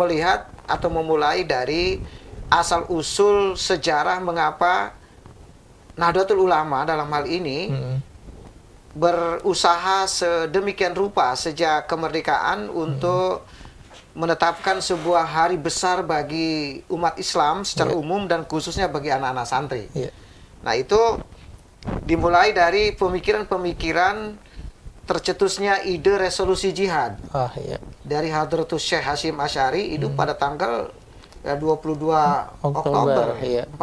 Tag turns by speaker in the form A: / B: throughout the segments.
A: melihat atau memulai dari asal-usul sejarah mengapa Nahdlatul Ulama dalam hal ini berusaha sedemikian rupa sejak kemerdekaan untuk menetapkan sebuah hari besar bagi umat Islam secara umum dan khususnya bagi anak-anak santri. Nah, itu dimulai dari pemikiran-pemikiran tercetusnya ide resolusi jihad dari Hadratus Syekh Hasyim Asy'ari itu pada tanggal 22 Oktober 45,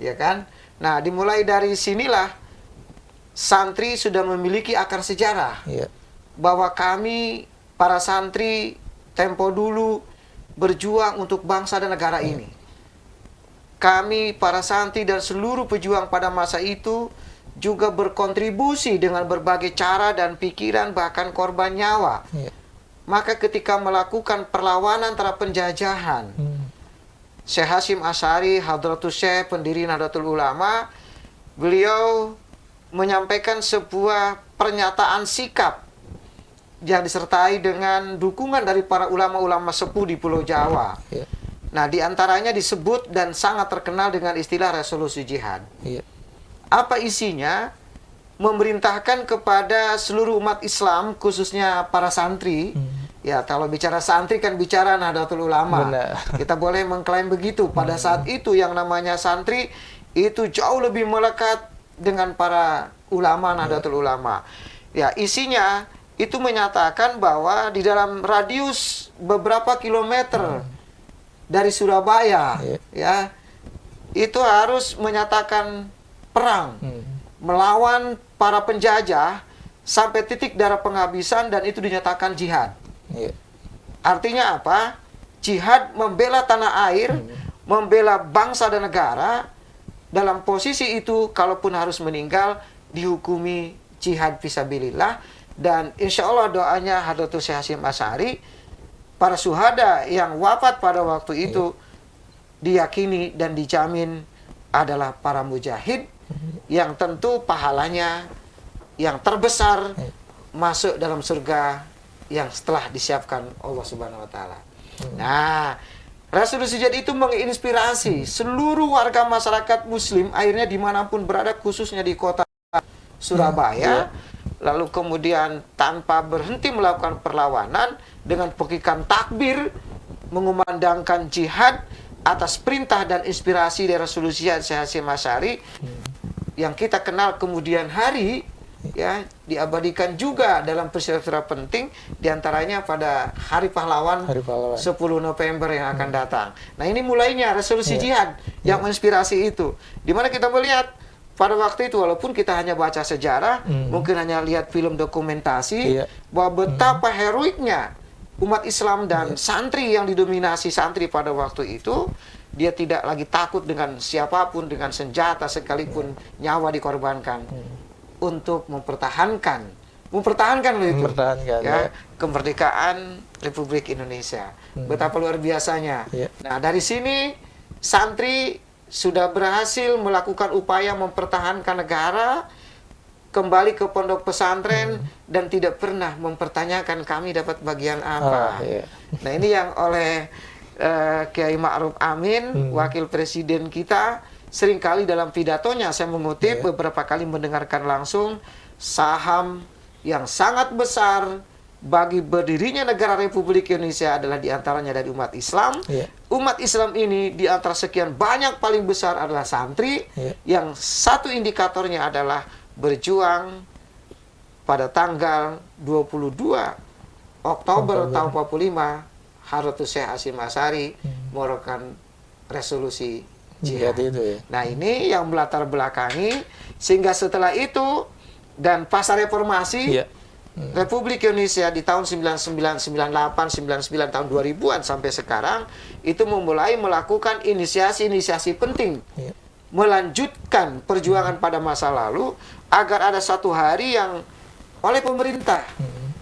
A: ya kan? Nah, dimulai dari sinilah santri sudah memiliki akar sejarah bahwa kami para santri tempo dulu berjuang untuk bangsa dan negara ini. Kami para santri dan seluruh pejuang pada masa itu juga berkontribusi dengan berbagai cara dan pikiran bahkan korban nyawa. Maka ketika melakukan perlawanan terhadap penjajahan, Syekh Hasyim Asy'ari, Hadratus Syekh, pendiri Nahdlatul Ulama, beliau menyampaikan sebuah pernyataan sikap yang disertai dengan dukungan dari para ulama-ulama sepuh di Pulau Jawa. Nah, diantaranya disebut dan sangat terkenal dengan istilah resolusi jihad. Apa isinya? Memerintahkan kepada seluruh umat Islam, khususnya para santri. Ya, kalau bicara santri kan bicara Nahdlatul Ulama. Kita boleh mengklaim begitu. Pada saat itu yang namanya santri itu jauh lebih melekat dengan para ulama Nahdlatul Ulama. Ya, isinya itu menyatakan bahwa di dalam radius beberapa kilometer dari Surabaya, ya, itu harus menyatakan perang melawan para penjajah sampai titik darah penghabisan, dan itu dinyatakan jihad. Artinya apa? Jihad membela tanah air, membela bangsa dan negara. Dalam posisi itu, kalaupun harus meninggal, dihukumi jihad fisabilillah. Dan insya Allah doanya Hadratus Syekh Hasyim Asy'ari, para syuhada yang wafat pada waktu itu diyakini dan dijamin adalah para mujahid yang tentu pahalanya yang terbesar masuk dalam surga yang setelah disiapkan Allah Subhanahu wa taala. Nah, resolusi jihad itu menginspirasi seluruh warga masyarakat muslim akhirnya dimanapun berada, khususnya di kota Surabaya. Lalu kemudian tanpa berhenti melakukan perlawanan dengan pekikan takbir mengumandangkan jihad atas perintah dan inspirasi dari resolusi Syekh Hasyim Asy'ari yang kita kenal kemudian hari ya diabadikan juga dalam peristiwa penting, diantaranya pada Hari Pahlawan 10 November yang akan datang. Nah, ini mulainya resolusi jihad yang menginspirasi itu, dimana kita melihat pada waktu itu, walaupun kita hanya baca sejarah, mungkin hanya lihat film dokumentasi, bahwa betapa heroiknya umat Islam dan santri yang didominasi santri pada waktu itu, dia tidak lagi takut dengan siapapun, dengan senjata sekalipun nyawa dikorbankan untuk mempertahankan loh itu, kemerdekaan Republik Indonesia. Betapa luar biasanya. Nah, dari sini santri sudah berhasil melakukan upaya mempertahankan negara, kembali ke pondok pesantren, dan tidak pernah mempertanyakan kami dapat bagian apa. Nah, ini yang oleh Kiai Ma'ruf Amin, wakil presiden kita, seringkali dalam pidatonya saya mengutip, beberapa kali mendengarkan langsung, saham yang sangat besar bagi berdirinya negara Republik Indonesia adalah diantaranya dari umat Islam. Umat Islam ini diantara sekian banyak paling besar adalah santri, yang satu indikatornya adalah berjuang pada tanggal 22 Oktober tahun 45, Hadratus Syekh Hasyim Asy'ari mengeluarkan resolusi jihad itu. Nah, ini yang melatar belakangi sehingga setelah itu dan pasca reformasi Republik Indonesia di tahun 99, 98, 99, tahun 2000-an sampai sekarang itu memulai melakukan inisiasi-inisiasi penting, melanjutkan perjuangan pada masa lalu agar ada satu hari yang oleh pemerintah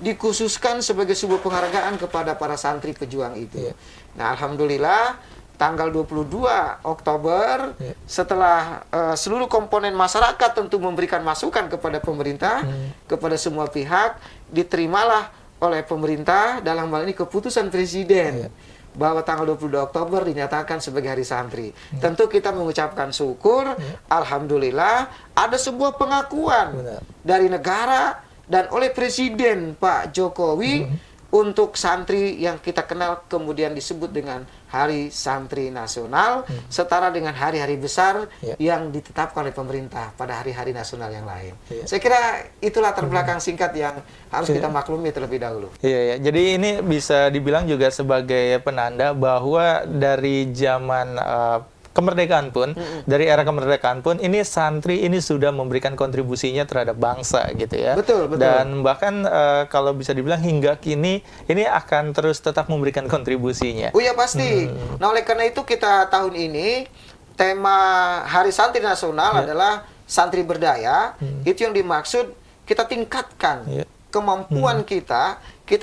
A: dikhususkan sebagai sebuah penghargaan kepada para santri pejuang itu. Nah, alhamdulillah tanggal 22 Oktober setelah seluruh komponen masyarakat tentu memberikan masukan kepada pemerintah, kepada semua pihak, diterimalah oleh pemerintah, dalam hal ini keputusan Presiden bahwa tanggal 22 Oktober dinyatakan sebagai Hari Santri. Tentu kita mengucapkan syukur, alhamdulillah ada sebuah pengakuan dari negara dan oleh Presiden Pak Jokowi untuk santri yang kita kenal kemudian disebut dengan Hari Santri Nasional, setara dengan hari-hari besar yang ditetapkan oleh pemerintah pada hari-hari nasional yang lain. Saya kira itulah latar belakang singkat yang harus kita maklumi terlebih dahulu.
B: Iya, jadi ini bisa dibilang juga sebagai penanda bahwa dari zaman kemerdekaan pun, dari era kemerdekaan pun, ini santri ini sudah memberikan kontribusinya terhadap bangsa gitu ya.
A: Betul, betul.
B: Dan bahkan kalau bisa dibilang hingga kini ini akan terus tetap memberikan kontribusinya.
A: Oh ya pasti. Nah oleh karena itu kita tahun ini tema Hari Santri Nasional adalah santri berdaya. Itu yang dimaksud kita tingkatkan kemampuan kita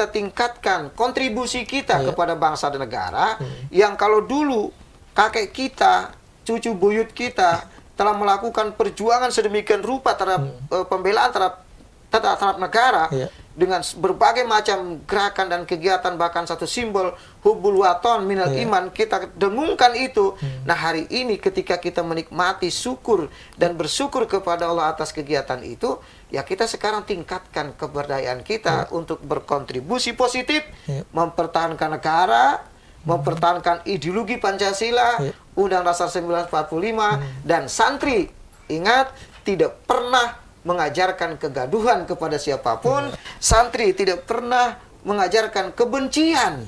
A: tingkatkan kontribusi kita kepada bangsa dan negara. Yang kalau dulu kakek kita, cucu buyut kita telah melakukan perjuangan sedemikian rupa terhadap pembelaan terhadap negara dengan berbagai macam gerakan dan kegiatan, bahkan satu simbol hubbul waton minal iman kita dengungkan itu. Nah hari ini ketika kita menikmati syukur dan bersyukur kepada Allah atas kegiatan itu, ya kita sekarang tingkatkan keberdayaan kita untuk berkontribusi positif, mempertahankan negara, mempertahankan ideologi Pancasila, Undang Dasar 1945, dan santri, ingat, tidak pernah mengajarkan kegaduhan kepada siapapun, santri tidak pernah mengajarkan kebencian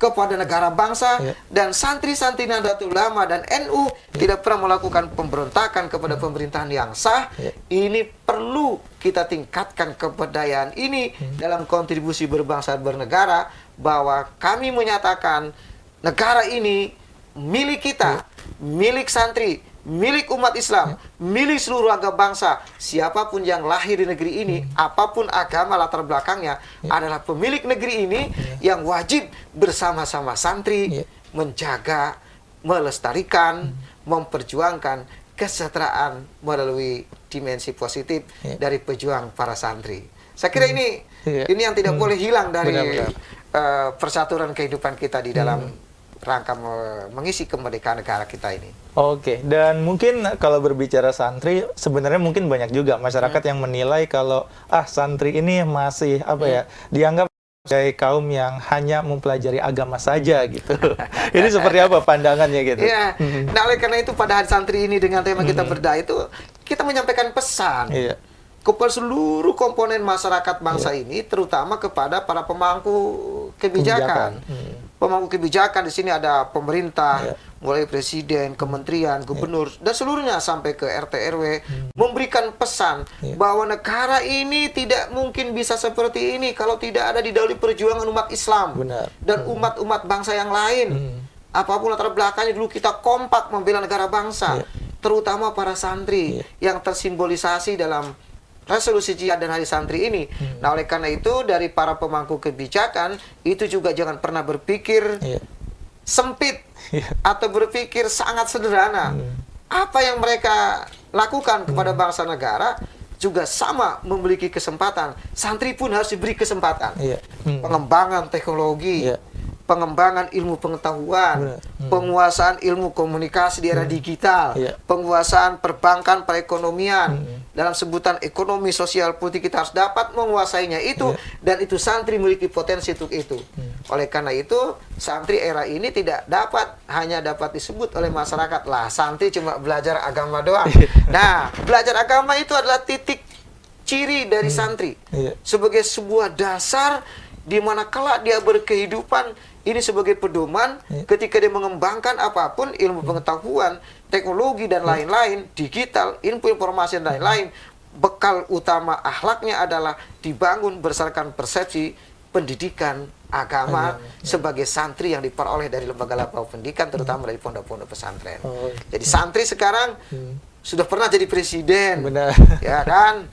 A: kepada negara bangsa, dan santri-santri Nahdlatul Ulama dan NU tidak pernah melakukan pemberontakan kepada pemerintahan yang sah. Ini perlu kita tingkatkan keberdayaan ini dalam kontribusi berbangsa dan bernegara, bahwa kami menyatakan negara ini milik kita, milik santri, milik umat Islam, milik seluruh agama bangsa. Siapapun yang lahir di negeri ini, apapun agama latar belakangnya, adalah pemilik negeri ini yang wajib bersama-sama santri menjaga, melestarikan, memperjuangkan kesejahteraan melalui dimensi positif dari pejuang para santri. Saya kira ini yang tidak boleh hilang dari persaturan kehidupan kita di dalam rangka mengisi kemerdekaan negara kita ini.
B: Oke, dan mungkin kalau berbicara santri, sebenarnya mungkin banyak juga masyarakat yang menilai kalau santri ini masih dianggap sebagai kaum yang hanya mempelajari agama saja gitu. Ini seperti apa pandangannya gitu?
A: Iya. Nah oleh karena itu pada Hari Santri ini dengan tema kita berdaya itu kita menyampaikan pesan kepada seluruh komponen masyarakat bangsa ini, terutama kepada para pemangku kebijakan. Pemangku kebijakan di sini ada pemerintah, mulai presiden, kementerian, gubernur, dan seluruhnya sampai ke RT RW, memberikan pesan bahwa negara ini tidak mungkin bisa seperti ini kalau tidak ada didahului perjuangan umat Islam dan umat-umat bangsa yang lain. Apapun latar belakangnya, dulu kita kompak membela negara bangsa, terutama para santri yang tersimbolisasi dalam resolusi jihad dan Hari Santri ini. Nah oleh karena itu dari para pemangku kebijakan itu juga jangan pernah berpikir sempit atau berpikir sangat sederhana. Apa yang mereka lakukan kepada bangsa negara juga sama memiliki kesempatan. Santri pun harus diberi kesempatan. Pengembangan teknologi, pengembangan ilmu pengetahuan, penguasaan ilmu komunikasi di era digital, penguasaan perbankan, perekonomian, dalam sebutan ekonomi sosial politik kita harus dapat menguasainya itu, dan itu santri memiliki potensi untuk itu. Oleh karena itu santri era ini tidak hanya dapat disebut oleh masyarakat lah santri cuma belajar agama doang. Nah belajar agama itu adalah titik ciri dari santri sebagai sebuah dasar di mana kelak dia berkehidupan. Ini sebagai pedoman ketika dia mengembangkan apapun, ilmu pengetahuan, teknologi dan lain-lain, digital, info informasi dan lain-lain, bekal utama akhlaknya adalah dibangun berdasarkan persepsi pendidikan agama sebagai santri yang diperoleh dari lembaga-lembaga pendidikan, terutama dari pondok-pondok pesantren. Jadi santri sekarang sudah pernah jadi presiden, ya kan?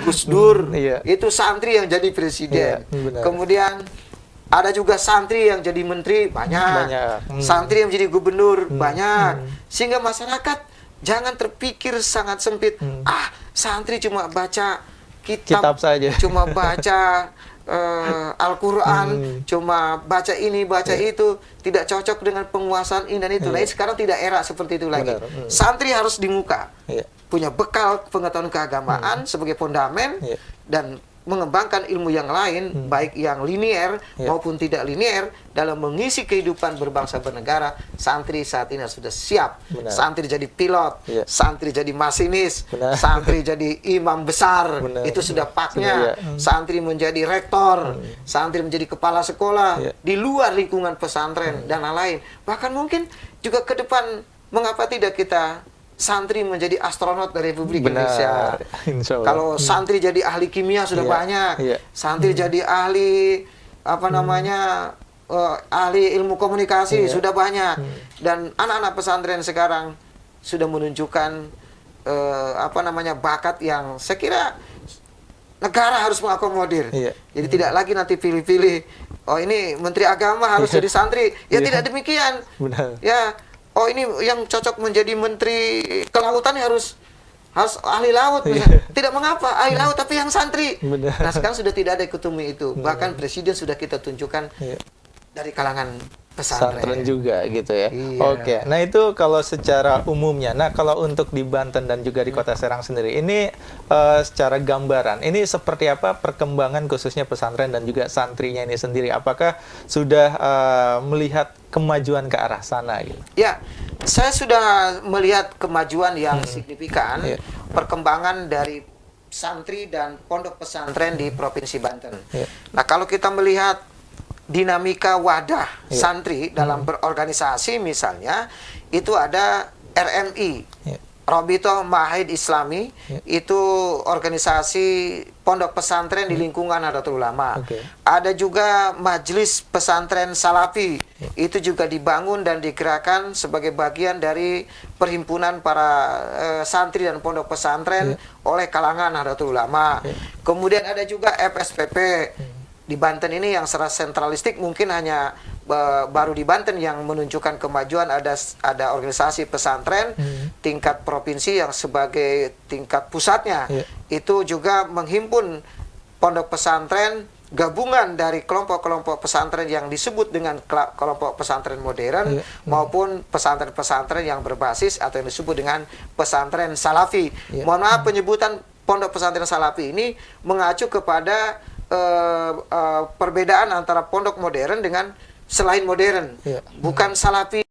A: Gus Dur, itu santri yang jadi presiden. Kemudian ada juga santri yang jadi menteri, banyak. Santri yang jadi gubernur, banyak. Sehingga masyarakat jangan terpikir sangat sempit. Santri cuma baca kitab saja. Cuma baca Al-Quran, cuma baca ini, baca itu, tidak cocok dengan penguasaan ini dan itu. Nah, sekarang tidak era seperti itu lagi. Santri harus di muka, punya bekal pengetahuan keagamaan sebagai fondamen dan mengembangkan ilmu yang lain, baik yang linier maupun tidak linier, dalam mengisi kehidupan berbangsa bernegara. Santri saat ini sudah siap. Santri jadi pilot, santri jadi masinis, santri jadi imam besar, itu sudah paknya. Santri menjadi rektor, santri menjadi kepala sekolah di luar lingkungan pesantren dan lain-lain. Bahkan mungkin juga ke depan, mengapa tidak kita santri menjadi astronot dari Republik Indonesia. Kalau santri jadi ahli kimia sudah banyak. Santri jadi ahli ahli ilmu komunikasi sudah banyak. Dan anak-anak pesantren sekarang sudah menunjukkan bakat yang saya kira negara harus mengakomodir. Jadi tidak lagi nanti pilih-pilih, oh ini Menteri Agama harus jadi santri. Ya tidak demikian. Ya, oh ini yang cocok menjadi Menteri Kelautan harus ahli laut. Tidak mengapa ahli laut tapi yang santri. Nah sekarang sudah tidak ada dikotomi itu. Bahkan Presiden sudah kita tunjukkan dari kalangan pesantren
B: juga gitu ya. Oke, nah itu kalau secara umumnya. Nah kalau untuk di Banten dan juga di Kota Serang sendiri, ini secara gambaran, ini seperti apa perkembangan khususnya pesantren dan juga santrinya ini sendiri? Apakah sudah melihat kemajuan ke arah sana gitu?
A: Ya, saya sudah melihat kemajuan yang signifikan, perkembangan dari santri dan pondok pesantren di Provinsi Banten. Nah kalau kita melihat dinamika wadah santri dalam berorganisasi, misalnya itu ada RMI, Robito Mahid Islami, itu organisasi pondok pesantren di lingkungan Nahdlatul Ulama. Ada juga Majelis Pesantren Salafi, itu juga dibangun dan digerakkan sebagai bagian dari perhimpunan para santri dan pondok pesantren oleh kalangan Nahdlatul Ulama. Kemudian ada juga FSPP. Di Banten ini yang secara sentralistik mungkin hanya baru di Banten yang menunjukkan kemajuan, ada organisasi pesantren tingkat provinsi yang sebagai tingkat pusatnya. Itu juga menghimpun pondok pesantren gabungan dari kelompok-kelompok pesantren yang disebut dengan kelompok pesantren modern maupun pesantren-pesantren yang berbasis atau yang disebut dengan pesantren salafi. Mohon maaf, penyebutan pondok pesantren salafi ini mengacu kepada perbedaan antara pondok modern dengan selain modern, bukan salafi.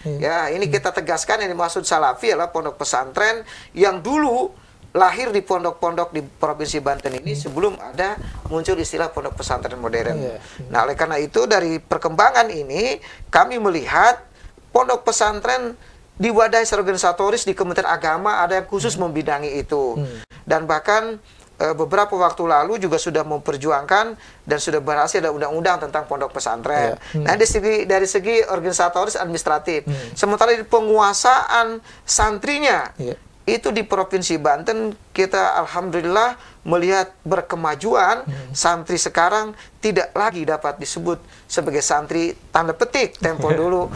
A: Ya, ini kita tegaskan, yang dimaksud salafi adalah pondok pesantren yang dulu lahir di pondok-pondok di Provinsi Banten ini sebelum ada muncul istilah pondok pesantren modern. Nah, oleh karena itu dari perkembangan ini kami melihat pondok pesantren diwadai secara organisatoris di Kementerian Agama, ada yang khusus membidangi itu. Dan bahkan beberapa waktu lalu juga sudah memperjuangkan dan sudah berhasil ada undang-undang tentang pondok pesantren. Nah, dari segi organisatoris administratif. Sementara di penguasaan santrinya, itu di Provinsi Banten kita alhamdulillah melihat berkemajuan. Santri sekarang tidak lagi dapat disebut sebagai santri tanda petik tempo dulu.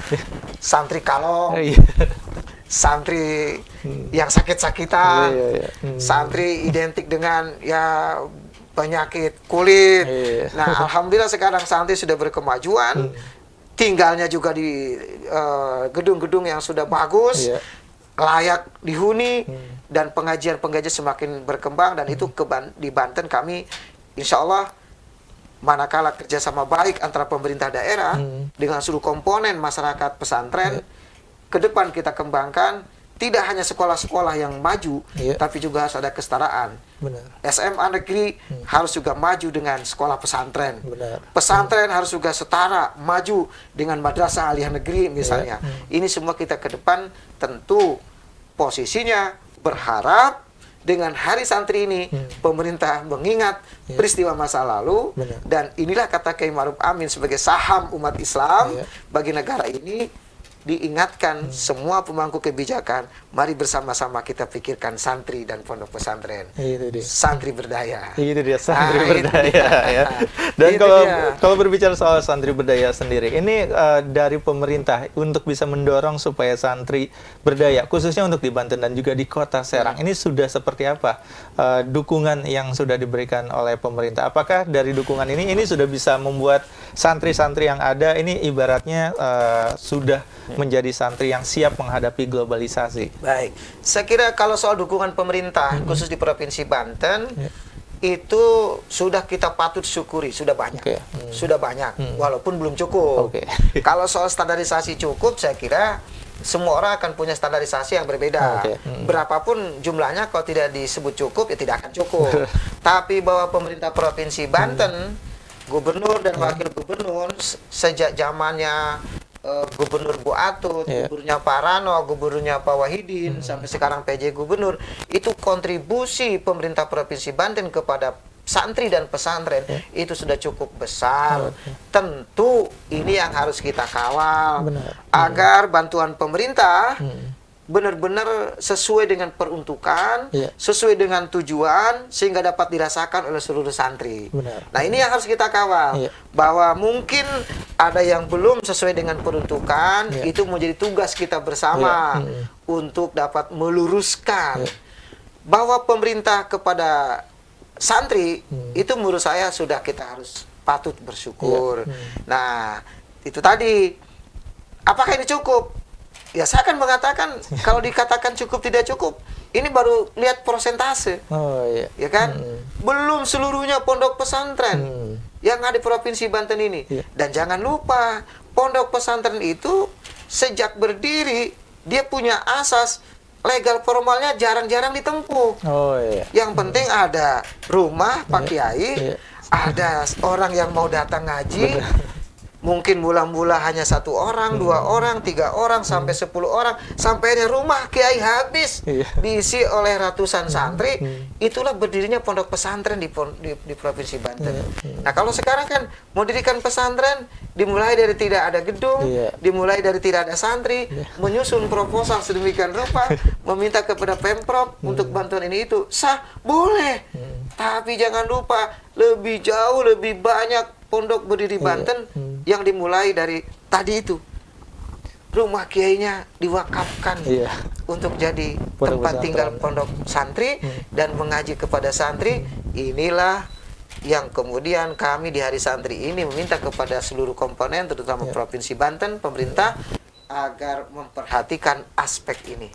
A: Santri kalong, santri yang sakit-sakitan, santri identik dengan ya penyakit kulit. Nah, alhamdulillah sekarang santri sudah berkemajuan, tinggalnya juga di gedung-gedung yang sudah bagus, layak dihuni, dan pengajian-pengajian semakin berkembang. Dan itu di Banten kami insya Allah, manakala kerjasama baik antara pemerintah daerah dengan seluruh komponen masyarakat pesantren, ke depan kita kembangkan tidak hanya sekolah-sekolah yang maju, tapi juga harus ada kesetaraan. SMA negeri harus juga maju dengan sekolah pesantren. Pesantren harus juga setara maju dengan madrasah aliyah negeri misalnya. Ini semua kita ke depan tentu posisinya berharap dengan Hari Santri ini pemerintah mengingat peristiwa masa lalu, dan inilah kata Kiai Ma'ruf Amin sebagai saham umat Islam bagi negara ini. diingatkan semua pemangku kebijakan, mari bersama-sama kita pikirkan santri dan pondok pesantren.
B: Itu dia.
A: Santri berdaya.
B: Itu dia, santri
A: Ah,
B: berdaya
A: itu dia.
B: ya. Dan
A: Itu dia.
B: kalau berbicara soal santri berdaya sendiri, ini dari pemerintah untuk bisa mendorong supaya santri berdaya, khususnya untuk di Banten dan juga di Kota Serang, ini sudah seperti apa dukungan yang sudah diberikan oleh pemerintah? Apakah dari dukungan ini sudah bisa membuat santri-santri yang ada ini ibaratnya sudah menjadi santri yang siap menghadapi globalisasi?
A: Baik, saya kira kalau soal dukungan pemerintah, khusus di Provinsi Banten, itu sudah kita patut syukuri, sudah banyak. Sudah banyak, walaupun belum cukup. Kalau soal standarisasi cukup, saya kira semua orang akan punya standarisasi yang berbeda. Berapapun jumlahnya, kalau tidak disebut cukup, ya tidak akan cukup. Tapi bahwa pemerintah Provinsi Banten, gubernur dan wakil gubernur, sejak zamannya Gubernur Bu Atut, gubernurnya Pak Rano, gubernurnya Pak Wahidin, sampai sekarang PJ Gubernur, itu kontribusi pemerintah Provinsi Banten kepada santri dan pesantren itu sudah cukup besar. Tentu ini yang harus kita kawal agar bantuan pemerintah benar-benar sesuai dengan peruntukan, sesuai dengan tujuan, sehingga dapat dirasakan oleh seluruh santri. Nah, ini yang harus kita kawal, bahwa mungkin ada yang belum sesuai dengan peruntukan, itu menjadi tugas kita bersama untuk dapat meluruskan bahwa pemerintah kepada santri itu menurut saya sudah kita harus patut bersyukur. Nah, itu tadi, apakah ini cukup? Ya, saya akan mengatakan kalau dikatakan cukup tidak cukup, ini baru lihat persentase. Ya kan? Belum seluruhnya pondok pesantren yang ada di Provinsi Banten ini. Dan jangan lupa, pondok pesantren itu sejak berdiri dia punya asas legal formalnya jarang-jarang ditempuh. Yang penting ada rumah Pak Kiai, ada orang yang mau datang ngaji. Mungkin mula-mula hanya 1 orang, 2 orang, 3 orang, sampai 10 orang. Sampai rumah Kiai habis diisi oleh ratusan santri. Itulah berdirinya pondok pesantren di Provinsi Banten. Nah, kalau sekarang kan mau dirikan pesantren, dimulai dari tidak ada gedung, dimulai dari tidak ada santri, menyusun proposal sedemikian rupa, meminta kepada Pemprov untuk bantuan ini itu. Sah, boleh. Tapi jangan lupa, lebih jauh, lebih banyak pondok berdiri Banten yang dimulai dari tadi itu. Rumah kiainya diwakafkan untuk jadi tempat tinggal pondok santri dan mengaji kepada santri. Inilah yang kemudian kami di Hari Santri ini meminta kepada seluruh komponen, terutama Provinsi Banten, pemerintah, agar memperhatikan aspek ini.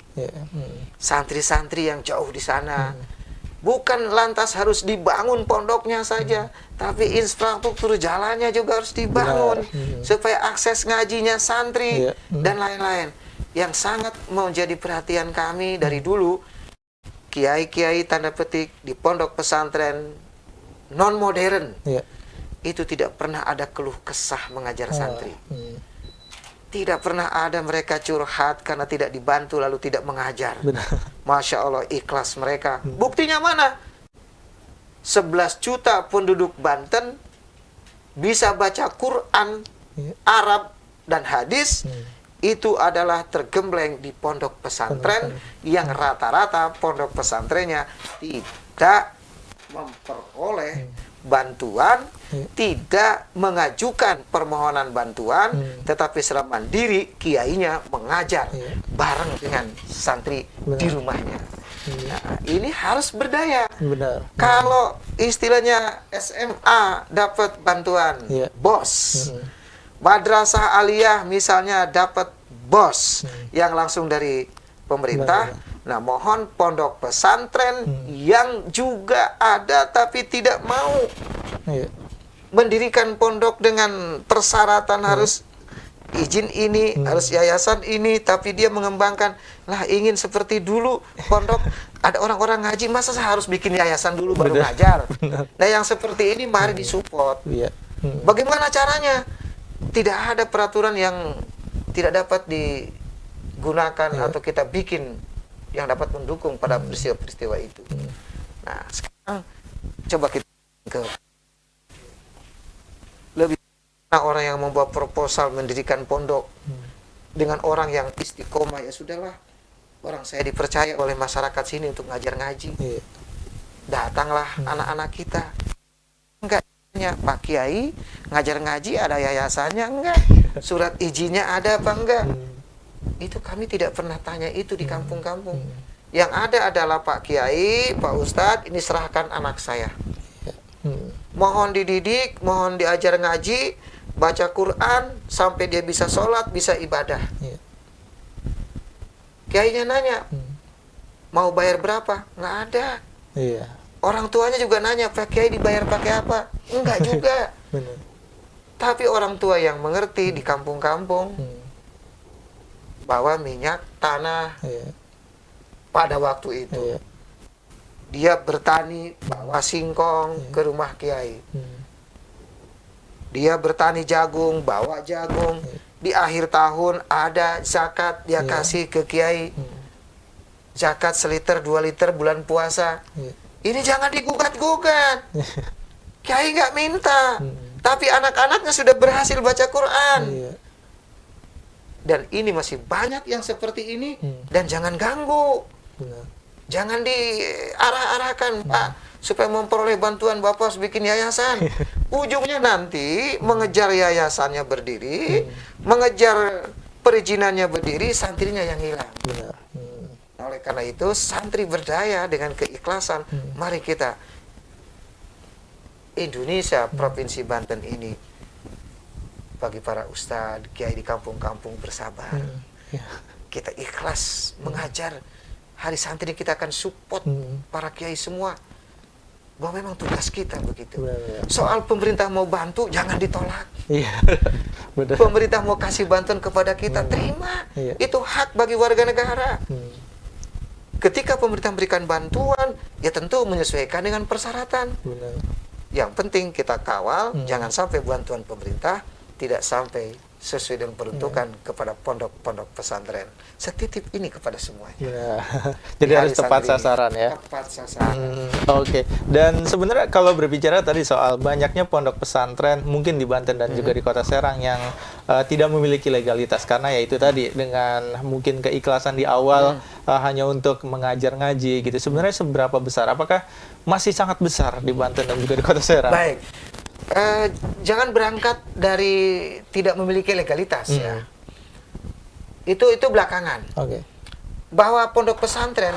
A: Santri-santri yang jauh di sana, bukan lantas harus dibangun pondoknya saja, tapi infrastruktur jalannya juga harus dibangun supaya akses ngajinya santri dan lain-lain. Yang sangat menjadi perhatian kami dari dulu, kiai-kiai tanda petik di pondok pesantren non modern itu tidak pernah ada keluh kesah mengajar santri. Tidak pernah ada mereka curhat karena tidak dibantu lalu tidak mengajar. Masya Allah, ikhlas mereka. Buktinya mana? 11 juta penduduk Banten bisa baca Quran, Arab, dan hadis. Itu adalah tergembleng di pondok pesantren yang rata-rata pondok pesantrennya tidak memperoleh bantuan, tidak mengajukan permohonan bantuan, tetapi secara mandiri kiainya mengajar bareng dengan santri di rumahnya. Nah, ini harus berdaya. Kalau istilahnya SMA dapat bantuan BOS, madrasah aliyah misalnya dapat BOS yang langsung dari pemerintah. Nah, mohon pondok pesantren yang juga ada tapi tidak mau mendirikan pondok dengan persyaratan harus izin ini, harus yayasan ini, tapi dia mengembangkan, lah ingin seperti dulu pondok ada orang-orang ngaji, masa saya harus bikin yayasan dulu baru ngajar? Nah, yang seperti ini mari disupport. Bagaimana caranya? Tidak ada peraturan yang tidak dapat digunakan atau kita bikin yang dapat mendukung pada peristiwa-peristiwa itu. Nah, sekarang coba kita ke lebih orang yang membuat proposal mendirikan pondok dengan orang yang istiqomah, ya sudahlah, orang saya dipercaya oleh masyarakat sini untuk ngajar ngaji. Datanglah anak-anak kita. Enggak, Pak Kiai ngajar ngaji ada yayasannya enggak? Surat izinnya ada apa enggak? Itu kami tidak pernah tanya itu di kampung-kampung. Yang ada adalah Pak Kiai, Pak Ustadz, ini serahkan anak saya. Mohon dididik, mohon diajar ngaji, baca Quran, sampai dia bisa sholat, bisa ibadah. Kiainya nanya, mau bayar berapa? Nggak ada. Orang tuanya juga nanya, Pak Kiai dibayar pakai apa? Enggak juga. Tapi orang tua yang mengerti di kampung-kampung, bahwa minyak tanah pada waktu itu, dia bertani bawa singkong ke rumah Kiai. Dia bertani jagung, bawa jagung. Di akhir tahun ada zakat, dia kasih ke Kiai. Zakat 1 liter, 2 liter bulan puasa. Ini jangan digugat-gugat. Kiai nggak minta. Tapi anak-anaknya sudah berhasil baca Quran. Dan ini masih banyak yang seperti ini. Dan jangan ganggu. Jangan diarah-arahkan, Pak, supaya memperoleh bantuan Bapak harus bikin yayasan. Ujungnya nanti mengejar yayasannya berdiri, mengejar perizinannya berdiri, santrinya yang hilang. Oleh karena itu, santri berdaya dengan keikhlasan. Mari kita, Indonesia, Provinsi Banten ini, bagi para ustadz, kiai di kampung-kampung bersabar. Kita ikhlas mengajar. Hari santri kita akan support para kiai semua, bahwa memang tugas kita begitu. Soal pemerintah mau bantu, jangan ditolak. Pemerintah mau kasih bantuan kepada kita, terima. Itu hak bagi warga negara. Ketika pemerintah memberikan bantuan, ya tentu menyesuaikan dengan persyaratan. Yang penting kita kawal, jangan sampai bantuan pemerintah tidak sampai sesuai dengan peruntukan kepada pondok-pondok pesantren. Setitip ini kepada semuanya.
B: Jadi harus tepat sasaran ya.
A: Tepat sasaran.
B: Oke. Dan sebenarnya kalau berbicara tadi soal banyaknya pondok pesantren mungkin di Banten dan juga di Kota Serang yang tidak memiliki legalitas, karena ya itu tadi dengan mungkin keikhlasan di awal hanya untuk mengajar ngaji gitu. Sebenarnya seberapa besar? Apakah masih sangat besar di Banten dan juga di Kota Serang?
A: Baik. Jangan berangkat dari tidak memiliki legalitas ya. Itu belakangan. Bahwa pondok pesantren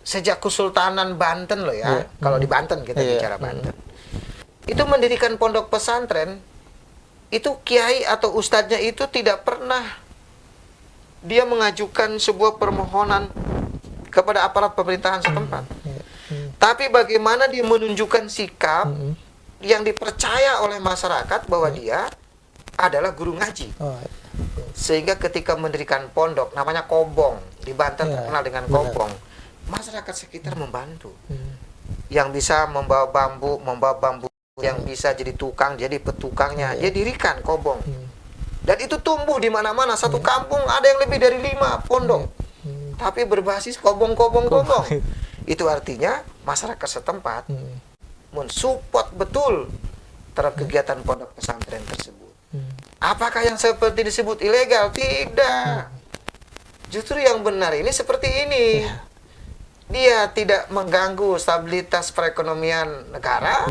A: sejak Kesultanan Banten loh ya. Kalau di Banten kita bicara Banten. Itu mendirikan pondok pesantren, itu kiai atau ustadznya itu tidak pernah dia mengajukan sebuah permohonan kepada aparat pemerintahan setempat. Tapi bagaimana dia menunjukkan sikap yang dipercaya oleh masyarakat bahwa dia adalah guru ngaji. Sehingga ketika mendirikan pondok, namanya Kobong, di Banten terkenal dengan Kobong, masyarakat sekitar membantu. Yang bisa membawa bambu, yang bisa jadi tukang, jadi petukangnya, dia dirikan Kobong. Dan itu tumbuh di mana-mana, satu kampung ada yang lebih dari 5 pondok. Tapi berbasis kobong. Itu artinya masyarakat setempat mensupport betul terhadap kegiatan pondok pesantren tersebut. Apakah yang seperti disebut ilegal? Tidak. Justru yang benar ini seperti ini. Dia tidak mengganggu stabilitas perekonomian negara,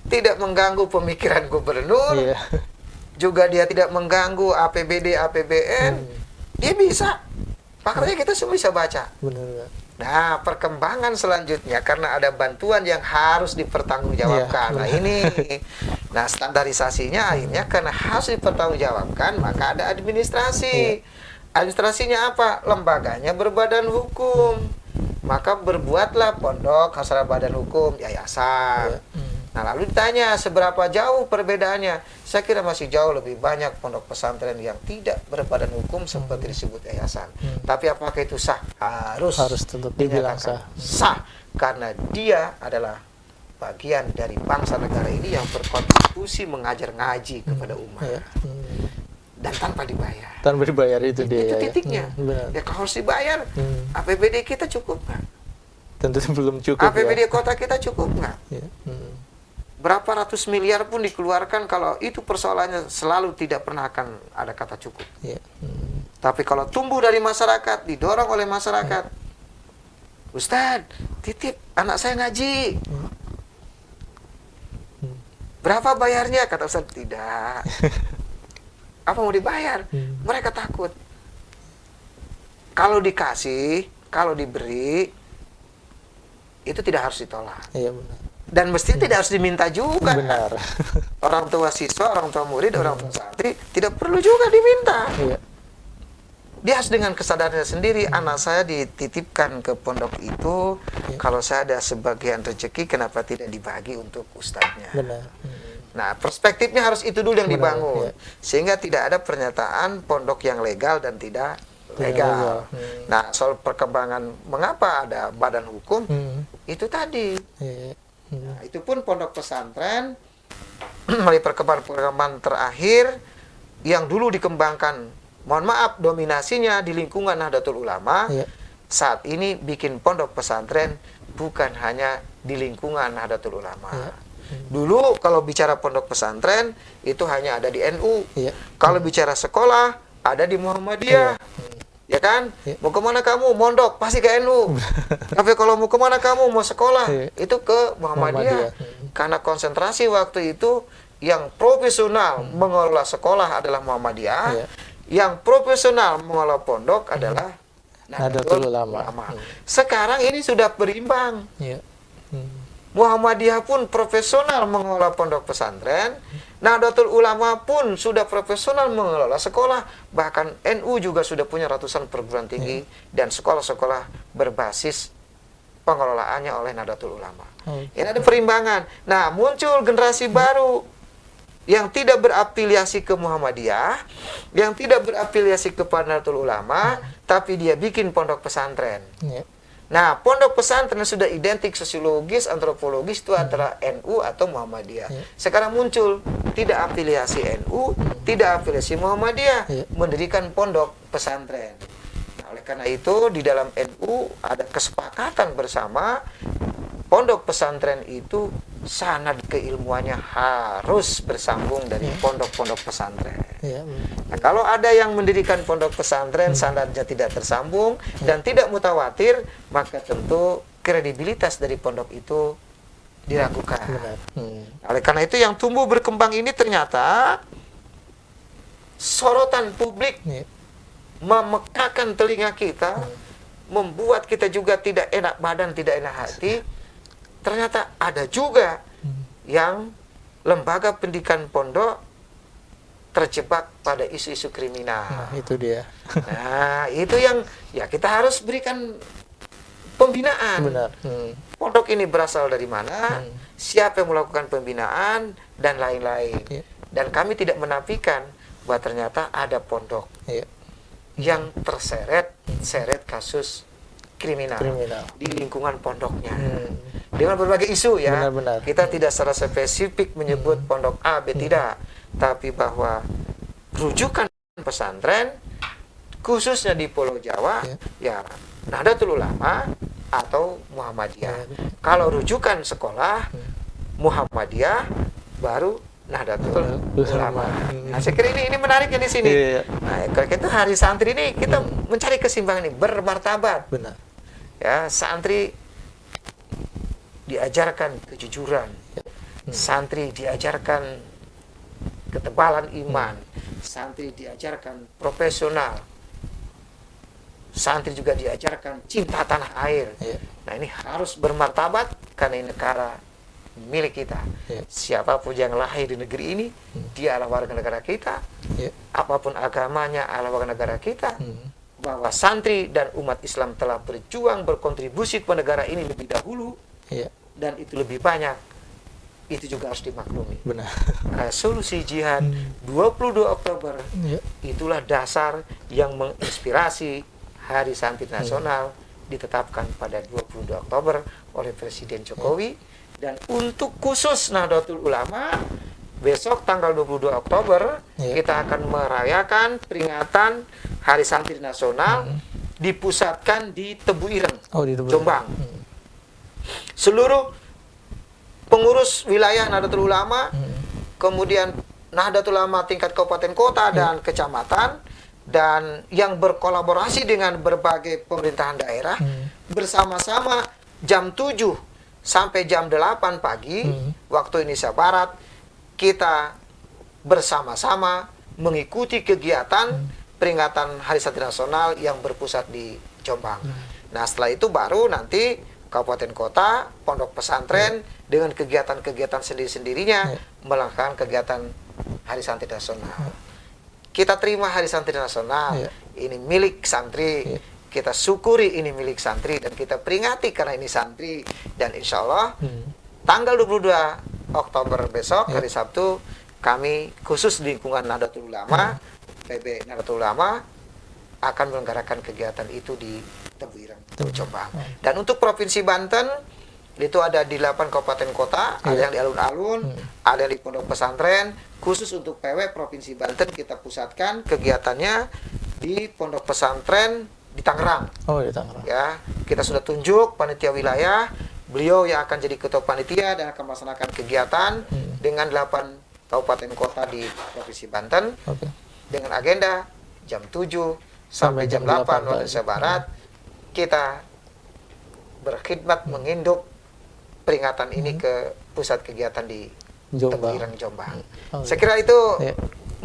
A: tidak mengganggu pemikiran gubernur, juga dia tidak mengganggu APBD, APBN. Dia bisa. Makanya kita semua bisa baca. Nah, perkembangan selanjutnya karena ada bantuan yang harus dipertanggungjawabkan. Nah, ini. Nah, standarisasinya akhirnya karena harus dipertanggungjawabkan, maka ada administrasi. Administrasinya apa? Lembaganya berbadan hukum. Maka berbuatlah pondok harus ada badan hukum, yayasan. Nah, lalu ditanya seberapa jauh perbedaannya? Saya kira masih jauh lebih banyak pondok pesantren yang tidak berbadan hukum seperti disebut yayasan. Tapi apakah itu sah? Harus
B: tetap dibilang
A: sah. Karena dia adalah bagian dari bangsa negara ini yang berkontribusi mengajar ngaji kepada umat. Dan tanpa dibayar.
B: Tanpa dibayar itu dia.
A: Itu titiknya. Ya kalau harus dibayar, APBD kita cukup nggak?
B: Tentu belum cukup.
A: APBD kota kita cukup nggak? Berapa ratus miliar pun dikeluarkan, kalau itu persoalannya selalu tidak pernah akan ada kata cukup. Tapi kalau tumbuh dari masyarakat, didorong oleh masyarakat, Ustadz, titip anak saya ngaji. Berapa bayarnya? Kata Ustadz, tidak. Apa mau dibayar? Mereka takut. Kalau dikasih, kalau diberi, itu tidak harus ditolak.
B: Iya, benar.
A: Dan mesti tidak harus diminta juga.
B: Benar.
A: Orang tua siswa, orang tua murid, orang tua santri tidak perlu juga diminta.
B: Iya.
A: Dia harus dengan kesadarannya sendiri, anak saya dititipkan ke pondok itu, kalau saya ada sebagian rezeki, kenapa tidak dibagi untuk ustadznya?
B: Benar.
A: Nah, perspektifnya harus itu dulu yang
B: Benar,
A: dibangun.
B: ya.
A: Sehingga tidak ada pernyataan pondok yang legal dan tidak legal. Nah, soal perkembangan mengapa ada badan hukum, itu tadi. Nah, itu pun pondok pesantren melalui perkembangan terakhir yang dulu dikembangkan, mohon maaf, dominasinya di lingkungan Nahdlatul Ulama, saat ini bikin pondok pesantren bukan hanya di lingkungan Nahdlatul Ulama. Dulu kalau bicara pondok pesantren itu hanya ada di NU. Kalau bicara sekolah ada di Muhammadiyah. Ya kan? Mau kemana kamu? Mondok, pasti ke NU. Tapi kalau mau kemana kamu? Mau sekolah, itu ke Muhammadiyah. Karena konsentrasi waktu itu yang profesional mengelola sekolah adalah Muhammadiyah. Yang profesional mengelola pondok adalah Nahdlatul Ulama. Sekarang ini sudah berimbang. Muhammadiyah pun profesional mengelola pondok pesantren, Nahdlatul Ulama pun sudah profesional mengelola sekolah, bahkan NU juga sudah punya ratusan perguruan tinggi dan sekolah-sekolah berbasis pengelolaannya oleh Nahdlatul Ulama. Ini ada perimbangan. Nah, muncul generasi baru yang tidak berafiliasi ke Muhammadiyah, yang tidak berafiliasi kepada Nahdlatul Ulama, tapi dia bikin pondok pesantren. Nah, pondok pesantren sudah identik sosiologis, antropologis itu antara NU atau Muhammadiyah. Sekarang muncul tidak afiliasi NU, tidak afiliasi Muhammadiyah, mendirikan pondok pesantren. Nah, oleh karena itu di dalam NU ada kesepakatan bersama pondok pesantren itu sanad keilmuannya harus bersambung dari pondok-pondok pesantren. Nah, kalau ada yang mendirikan pondok pesantren sanadnya tidak tersambung dan tidak mutawatir, maka tentu kredibilitas dari pondok itu diragukan. Oleh karena itu yang tumbuh berkembang ini ternyata sorotan publik memekakan telinga kita, membuat kita juga tidak enak badan, tidak enak hati. Ternyata ada juga yang lembaga pendidikan pondok terjebak pada isu-isu kriminal.
B: Nah, itu dia.
A: Nah, itu yang ya kita harus berikan pembinaan.
B: Benar.
A: Pondok ini berasal dari mana, siapa yang melakukan pembinaan, dan lain-lain. Dan kami tidak menafikan bahwa ternyata ada pondok yang terseret kasus kriminal di lingkungan pondoknya. Dengan berbagai isu ya.
B: Benar-benar.
A: Kita tidak secara spesifik menyebut pondok A, B, tidak. Tapi bahwa rujukan pesantren, khususnya di Pulau Jawa, ya Nahdlatul Ulama atau Muhammadiyah. Kalau rujukan sekolah, Muhammadiyah, baru Nahdlatul Ulama. Nah, saya kira ini menariknya di sini. Nah, kalau kita hari santri ini kita mencari keseimbangan ini bermartabat.
B: Benar.
A: Ya, santri diajarkan kejujuran, santri diajarkan ketebalan iman, santri diajarkan profesional, santri juga diajarkan cinta tanah air. Nah, ini harus bermartabat karena ini negara milik kita. Siapapun yang lahir di negeri ini, dia adalah warga negara kita. Apapun agamanya adalah warga negara kita. Bahwa santri dan umat Islam telah berjuang berkontribusi kepada negara ini lebih dahulu. Dan itu lebih banyak, itu juga harus dimaklumi.
B: Benar.
A: Resolusi jihad 22 Oktober itulah dasar yang menginspirasi Hari Santri Nasional ditetapkan pada 22 Oktober oleh Presiden Jokowi. Dan untuk khusus Nahdlatul Ulama, besok tanggal 22 Oktober kita akan merayakan peringatan Hari Santri Nasional dipusatkan di Tebu Ireng, Jombang. Seluruh pengurus wilayah Nahdlatul Ulama, kemudian Nahdlatul Ulama tingkat kabupaten kota dan kecamatan, dan yang berkolaborasi dengan berbagai pemerintahan daerah bersama-sama jam 7 sampai jam 8 pagi waktu Indonesia Barat kita bersama-sama mengikuti kegiatan peringatan Hari Santri Nasional yang berpusat di Jombang. Nah, setelah itu baru nanti kabupaten kota, pondok pesantren dengan kegiatan-kegiatan sendiri-sendirinya melakukan kegiatan Hari Santri Nasional. Kita terima Hari Santri Nasional, ini milik santri, kita syukuri ini milik santri dan kita peringati karena ini santri, dan insya Allah tanggal 22 Oktober besok hari Sabtu kami khusus di lingkungan Nahdlatul Ulama, PB Nahdlatul Ulama akan menyelenggarakan kegiatan itu di Tebu Ireng, Jombang. Dan untuk Provinsi Banten itu ada di 8 kabupaten kota, ada yang di alun-alun, ada yang di pondok pesantren. Khusus untuk PW Provinsi Banten kita pusatkan kegiatannya di pondok pesantren di Tangerang.
B: Oh, di Tangerang.
A: Ya, kita sudah tunjuk panitia wilayah, beliau yang akan jadi ketua panitia dan akan melaksanakan kegiatan dengan 8 kabupaten kota di Provinsi Banten dengan agenda jam 7 sampai jam 8 waktu Indonesia Barat kita berkhidmat menginduk peringatan ini ke pusat kegiatan di Tebu Ireng, Jombang. Saya kira itu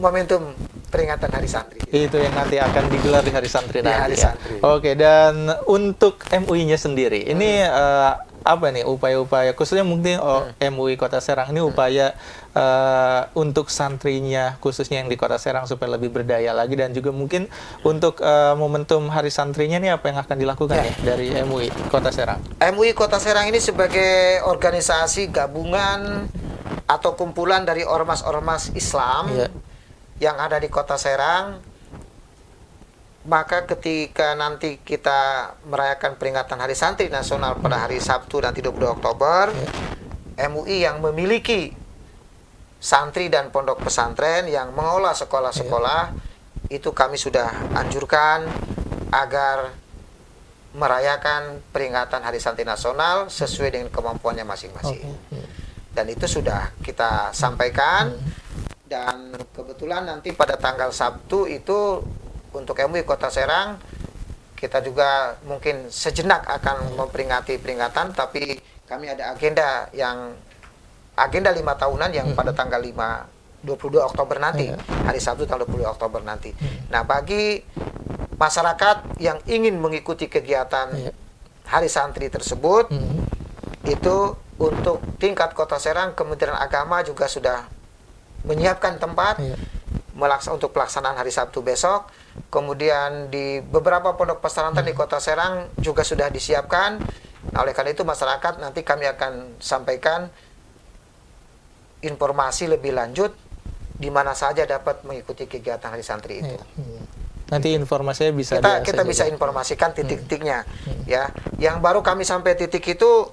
A: momentum peringatan Hari Santri.
B: Itu yang nanti akan digelar di Hari Santri nanti.
A: Hari Santri.
B: Oke, dan untuk MUI-nya sendiri, ini apa nih upaya-upaya khususnya mungkin MUI Kota Serang ini upaya untuk santrinya khususnya yang di Kota Serang supaya lebih berdaya lagi, dan juga mungkin untuk momentum Hari Santrinya ini apa yang akan dilakukan ya dari MUI Kota Serang?
A: MUI Kota Serang ini sebagai organisasi gabungan atau kumpulan dari ormas-ormas Islam yang ada di Kota Serang. Maka ketika nanti kita merayakan peringatan Hari Santri Nasional pada hari Sabtu nanti 22 Oktober, MUI yang memiliki santri dan pondok pesantren yang mengelola sekolah-sekolah, itu kami sudah anjurkan agar merayakan peringatan Hari Santri Nasional sesuai dengan kemampuannya masing-masing. Dan itu sudah kita sampaikan, dan kebetulan nanti pada tanggal Sabtu itu untuk MUI Kota Serang kita juga mungkin sejenak akan memperingati peringatan, tapi kami ada agenda 5 tahunan yang pada tanggal 22 Oktober nanti, hari Sabtu tanggal 20 Oktober nanti. Nah, bagi masyarakat yang ingin mengikuti kegiatan Hari Santri tersebut, itu untuk tingkat Kota Serang, Kementerian Agama juga sudah menyiapkan tempat untuk pelaksanaan hari Sabtu besok. Kemudian di beberapa pondok pesantren di Kota Serang juga sudah disiapkan. Nah, oleh karena itu masyarakat nanti kami akan sampaikan informasi lebih lanjut di mana saja dapat mengikuti kegiatan Hari Santri itu.
B: Nanti informasinya bisa
A: kita bisa informasikan titik-titiknya ya. Yang baru kami sampai titik itu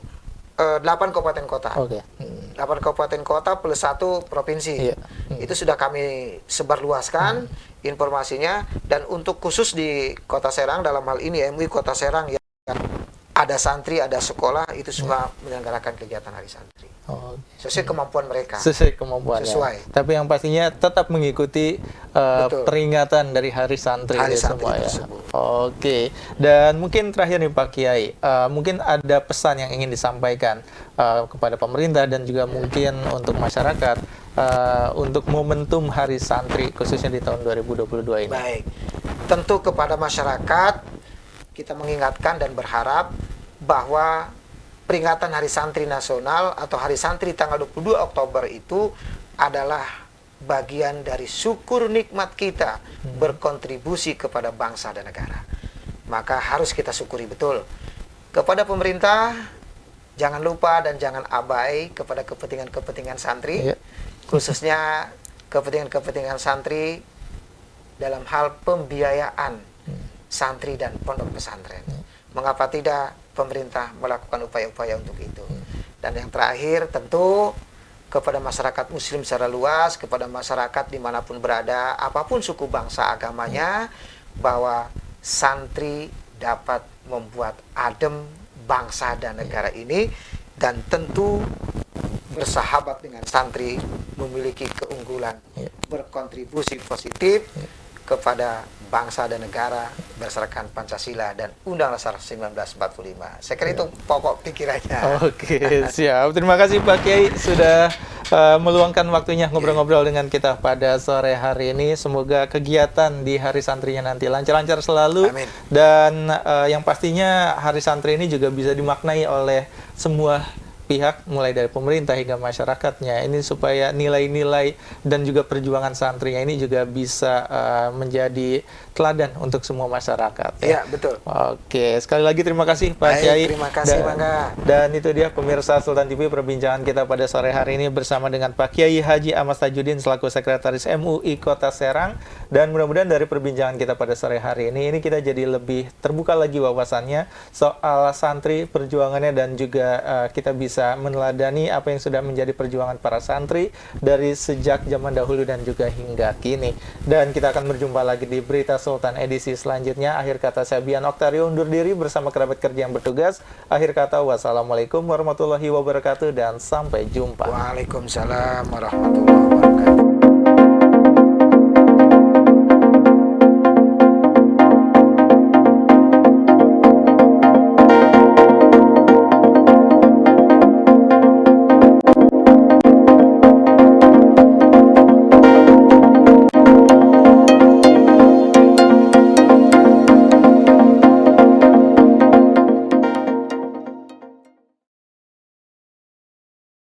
A: 8 kabupaten kota. 8 kabupaten kota plus 1 provinsi. Itu sudah kami sebarluaskan informasinya. Dan untuk khusus di Kota Serang, dalam hal ini MUI Kota Serang yang ada santri, ada sekolah, itu semua menyelenggarakan kegiatan Hari Santri. Sesuai kemampuan mereka.
B: Sesuai kemampuan.
A: Sesuai.
B: Tapi yang pastinya tetap mengikuti peringatan dari Hari Santri.
A: Hari Santri
B: semua ya.
A: tersebut.
B: Oke. Dan mungkin terakhir nih Pak Kiai, mungkin ada pesan yang ingin disampaikan kepada pemerintah dan juga mungkin untuk masyarakat untuk momentum Hari Santri khususnya di tahun 2022 ini.
A: Baik. Tentu kepada masyarakat kita mengingatkan dan berharap bahwa peringatan Hari Santri Nasional atau Hari Santri tanggal 22 Oktober itu adalah bagian dari syukur nikmat kita berkontribusi kepada bangsa dan negara. Maka harus kita syukuri betul. Kepada pemerintah, jangan lupa dan jangan abai kepada kepentingan-kepentingan santri, khususnya kepentingan-kepentingan santri dalam hal pembiayaan santri dan pondok pesantren. Mengapa tidak pemerintah melakukan upaya-upaya untuk itu? Dan yang terakhir tentu kepada masyarakat muslim secara luas, kepada masyarakat dimanapun berada, apapun suku bangsa agamanya, bahwa santri dapat membuat adem bangsa dan negara ini, dan tentu bersahabat dengan santri memiliki keunggulan, berkontribusi positif kepada bangsa dan negara berdasarkan Pancasila dan Undang Dasar 1945. Saya kira itu pokok pikirannya.
B: Oke, siap. Terima kasih Pak Kiai sudah meluangkan waktunya ngobrol-ngobrol dengan kita pada sore hari ini. Semoga kegiatan di Hari Santrinya nanti lancar-lancar selalu.
A: Amin.
B: Dan yang pastinya Hari Santri ini juga bisa dimaknai oleh semua pihak, mulai dari pemerintah hingga masyarakatnya, ini supaya nilai-nilai dan juga perjuangan santrinya ini juga bisa menjadi teladan untuk semua masyarakat.
A: Iya, betul.
B: Oke, sekali lagi terima kasih Pak Kiai.
A: Terima kasih, Bangga.
B: Dan itu dia pemirsa Sultan TV, perbincangan kita pada sore hari ini bersama dengan Pak Kiai Haji Ahmad Tajudin selaku Sekretaris MUI Kota Serang. Dan mudah-mudahan dari perbincangan kita pada sore hari ini kita jadi lebih terbuka lagi wawasannya soal santri, perjuangannya, dan juga kita bisa meneladani apa yang sudah menjadi perjuangan para santri dari sejak zaman dahulu dan juga hingga kini. Dan kita akan berjumpa lagi di Berita Sultan edisi selanjutnya. Akhir kata saya Bian Oktario undur diri bersama kerabat kerja yang bertugas. Akhir kata wassalamualaikum warahmatullahi wabarakatuh dan sampai jumpa.
A: Waalaikumsalam warahmatullahi wabarakatuh.